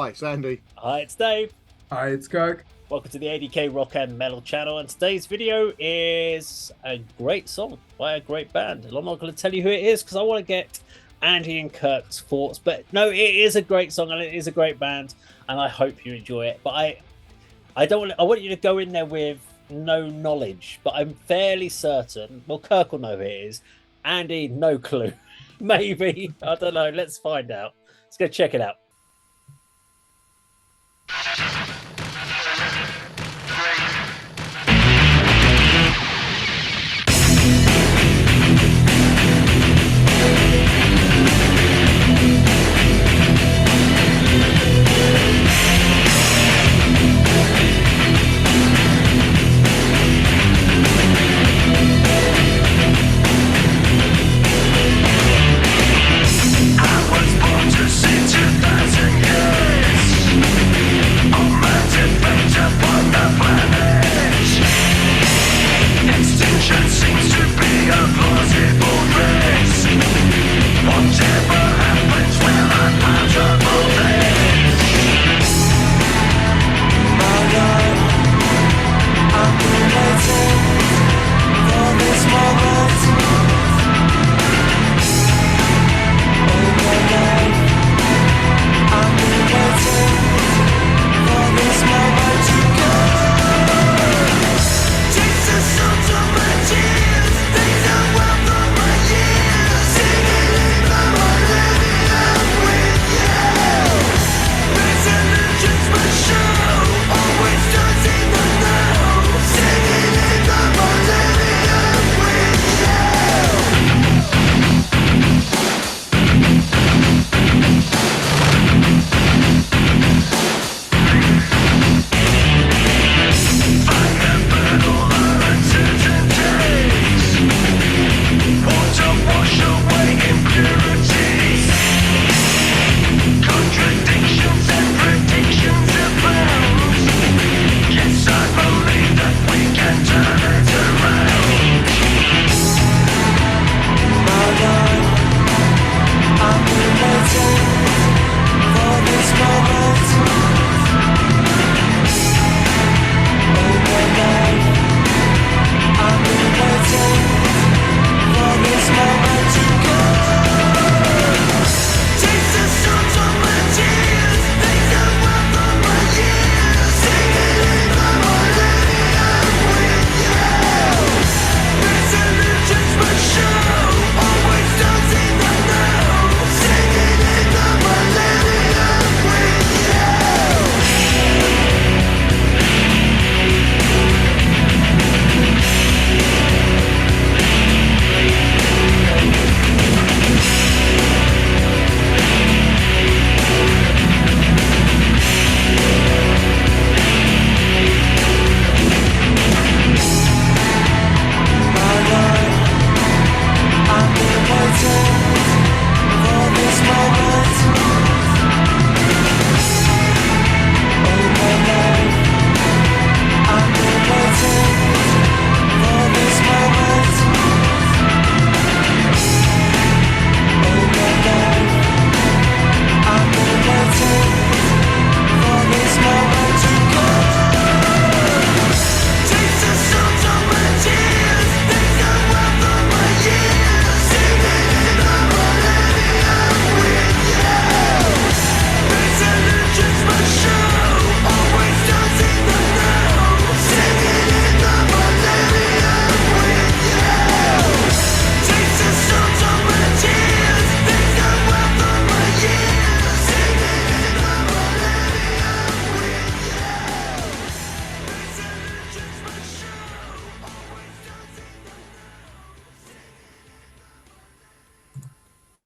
Hi, it's Andy. Hi, it's Dave. Hi, it's Kirk. Welcome to the A.D.K Rock and Metal channel, and today's video is a great song by a great band. I'm not going to tell you who it is because I want to get Andy and Kirk's thoughts, but no, it is a great song and it is a great band, and I hope you enjoy it. But I want you to go in there with no knowledge, but I'm fairly certain. Well, Kirk will know who it is. Andy, no clue. Maybe, I don't know. Let's find out. Let's go check it out.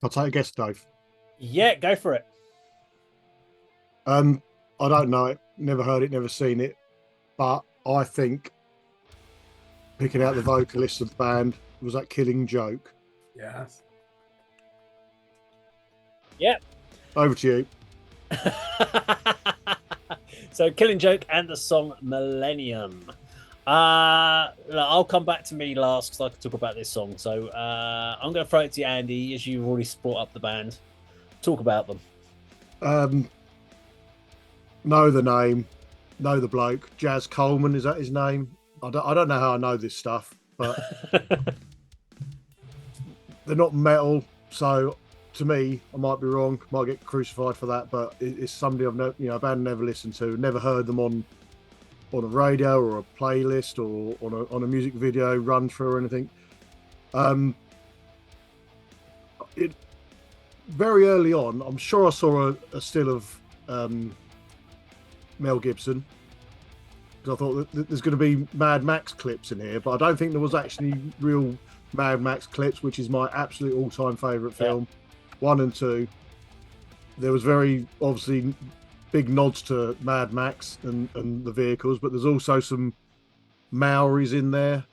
I'll take a guess, Dave. Yeah, go for it. I don't know it, never heard it, never seen it, but I think picking out the vocalist of the band was that Killing Joke. Yes. Yep. Over to you. So, Killing Joke and the song Millennium. I'll come back to me last because I can talk about this song. So I'm going to throw it to you, Andy, as you've already brought up the band. Talk about them. know the name, know the bloke. Jazz Coleman, is that his name? I don't know how I know this stuff, but they're not metal. So to me, I might be wrong, might get crucified for that, but it's somebody I've never, a band I've never listened to, never heard them on a radio or a playlist or on a music video run through or anything. It very early on, I'm sure I saw a still of Mel Gibson, because I thought that there's going to be Mad Max clips in here, but I don't think there was actually real Mad Max clips, which is my absolute all-time favourite film, 1 and 2. There was very obviously big nods to Mad Max and the vehicles, but there's also some Maoris in there,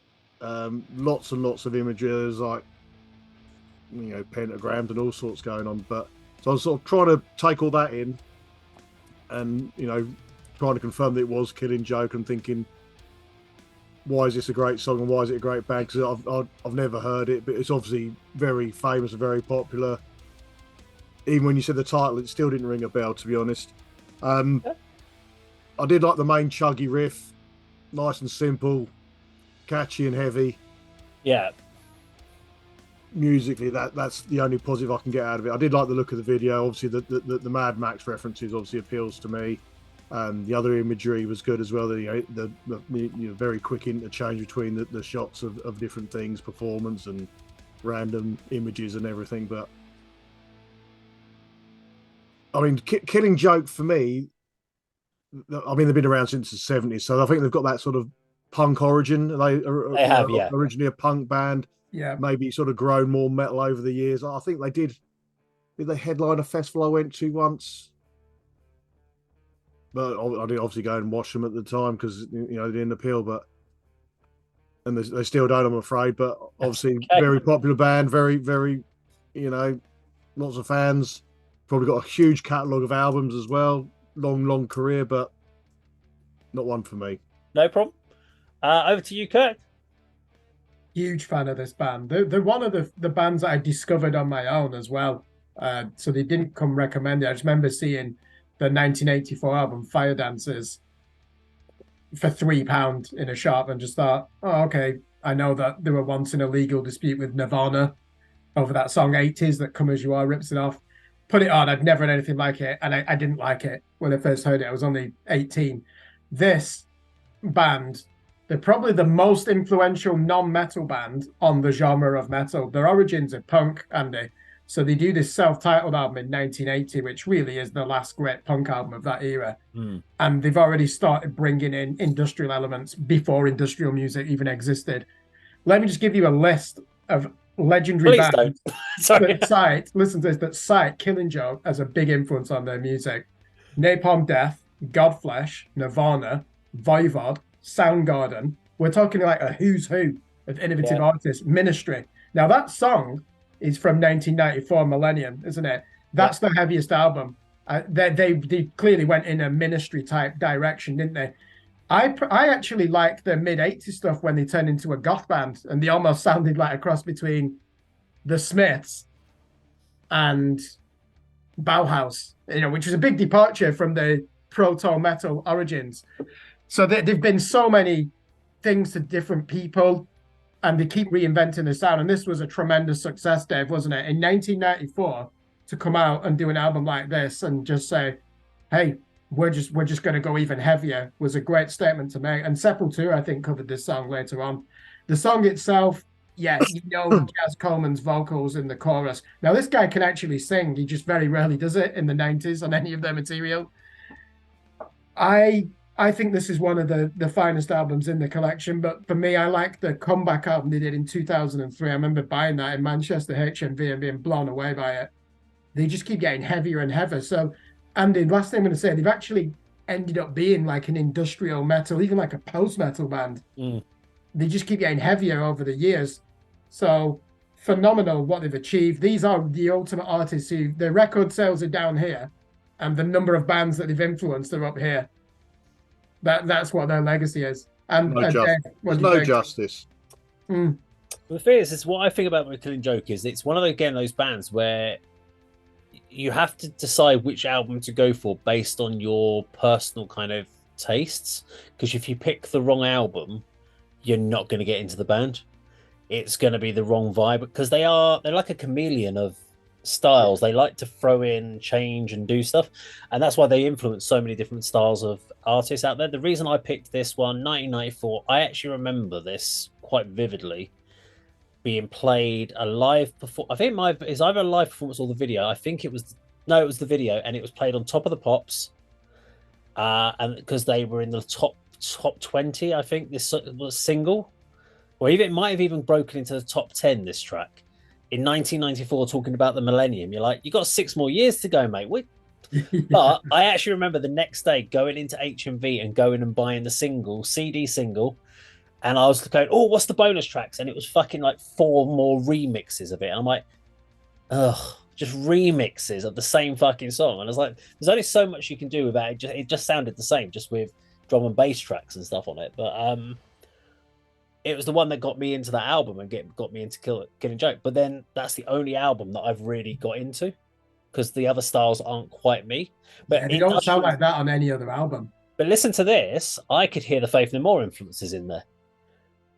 lots and lots of images, like pentagrams and all sorts going on. But so I was sort of trying to take all that in, and trying to confirm that it was Killing Joke, and thinking, why is this a great song and why is it a great band? Because I've never heard it, but it's obviously very famous and very popular. Even when you said the title, it still didn't ring a bell, to be honest. I did like the main chuggy riff, nice and simple, catchy and heavy. Yeah. Musically, that's the only positive I can get out of it. I did like the look of the video. Obviously, the Mad Max references obviously appeals to me. The other imagery was good as well. The very quick interchange between the shots of different things, performance and random images and everything. But I mean, Killing Joke for me, I mean, they've been around since the 70s, so I think they've got that sort of punk origin. They have, originally a punk band. Yeah. Maybe sort of grown more metal over the years. I think they did. Did they headline a festival I went to once? But I did obviously go and watch them at the time because they didn't appeal. And they still don't, I'm afraid. But obviously, very popular band, very, very, lots of fans. Probably got a huge catalogue of albums as well. Long career, but not one for me. No problem. Over to you, Kirk. Huge fan of this band. They're one of the bands that I discovered on my own as well. So they didn't come recommended. I just remember seeing the 1984 album Fire Dancers for £3 in a shop and just thought, oh, okay, I know that they were once in a legal dispute with Nirvana over that song 80s that Come As You Are rips it off. Put it on, I'd never had anything like it, and I didn't like it when I first heard it. I was only 18. This band, they're probably the most influential non-metal band on the genre of metal. Their origins are punk, Andy. So they do this self-titled album in 1980, which really is the last great punk album of that era. And they've already started bringing in industrial elements before industrial music even existed. Let me just give you a list of legendary bands that cite Killing Joke as a big influence on their music. Napalm Death, Godflesh, Nirvana, Voivod, Soundgarden. We're talking like a who's who of innovative artists. Ministry. Now that song is from 1994, Millennium, isn't it? That's the heaviest album. They clearly went in a Ministry type direction, didn't they? I actually like the mid-80s stuff when they turned into a goth band, and they almost sounded like a cross between the Smiths and Bauhaus, which was a big departure from the proto-metal origins. So there've been so many things to different people, and they keep reinventing the sound. And this was a tremendous success, Dave, wasn't it? In 1994, to come out and do an album like this and just say, hey, we're just going to go even heavier, was a great statement to make. And Sepultura, I think, covered this song later on. The song itself, Jazz Coleman's vocals in the chorus. Now, this guy can actually sing. He just very rarely does it in the 90s on any of their material. I think this is one of the finest albums in the collection. But for me, I like the comeback album they did in 2003. I remember buying that in Manchester HMV and being blown away by it. They just keep getting heavier and heavier. So, Andy, last thing I'm going to say, they've actually ended up being like an industrial metal, even like a post-metal band. They just keep getting heavier over the years. So phenomenal what they've achieved. These are the ultimate artists who their record sales are down here, and the number of bands that they've influenced are up here. That's what their legacy is. And no justice. The thing is what I think about Killing Joke is it's one of those bands where you have to decide which album to go for based on your personal kind of tastes. Because if you pick the wrong album, you're not going to get into the band. It's going to be the wrong vibe because they're like a chameleon of styles. They like to throw in change and do stuff, and that's why they influence so many different styles of artists out there. The reason I picked this one, 1994, I actually remember this quite vividly being played a live performance. I think it's either a live performance or the video. I think it was it was the video, and it was played on Top of the Pops, and because they were in the top 20, I think this was single, or even it might have even broken into the top 10. This track in 1994, talking about the Millennium. You're like, you got 6 more years to go, mate. Yeah. But I actually remember the next day going into HMV and going and buying the CD single. And I was going, oh, what's the bonus tracks? And it was fucking like 4 more remixes of it. And I'm like, ugh, just remixes of the same fucking song. And I was like, there's only so much you can do with that. It just sounded the same, just with drum and bass tracks and stuff on it. But it was the one that got me into that album and got me into Killing Joke. But then that's the only album that I've really got into, because the other styles aren't quite me. But they don't sound like that on any other album. But listen to this. I could hear the Faith No More influences in there.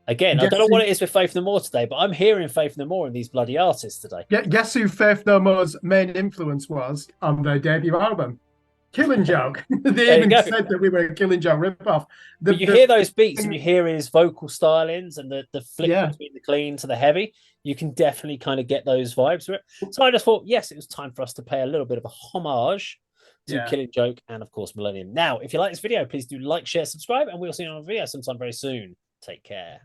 Again, I don't know what it is with Faith No More today, but I'm hearing Faith No More in these bloody artists today. Guess who Faith No More's main influence was on their debut album? Killing Joke. They even said that we were a Killing Joke ripoff. But you hear those beats and you hear his vocal stylings and the flip between the clean to the heavy. You can definitely kind of get those vibes with it. So I just thought, yes, it was time for us to pay a little bit of a homage to Killing Joke and, of course, Millennium. Now, if you like this video, please do like, share, subscribe, and we'll see you on a video sometime very soon. Take care.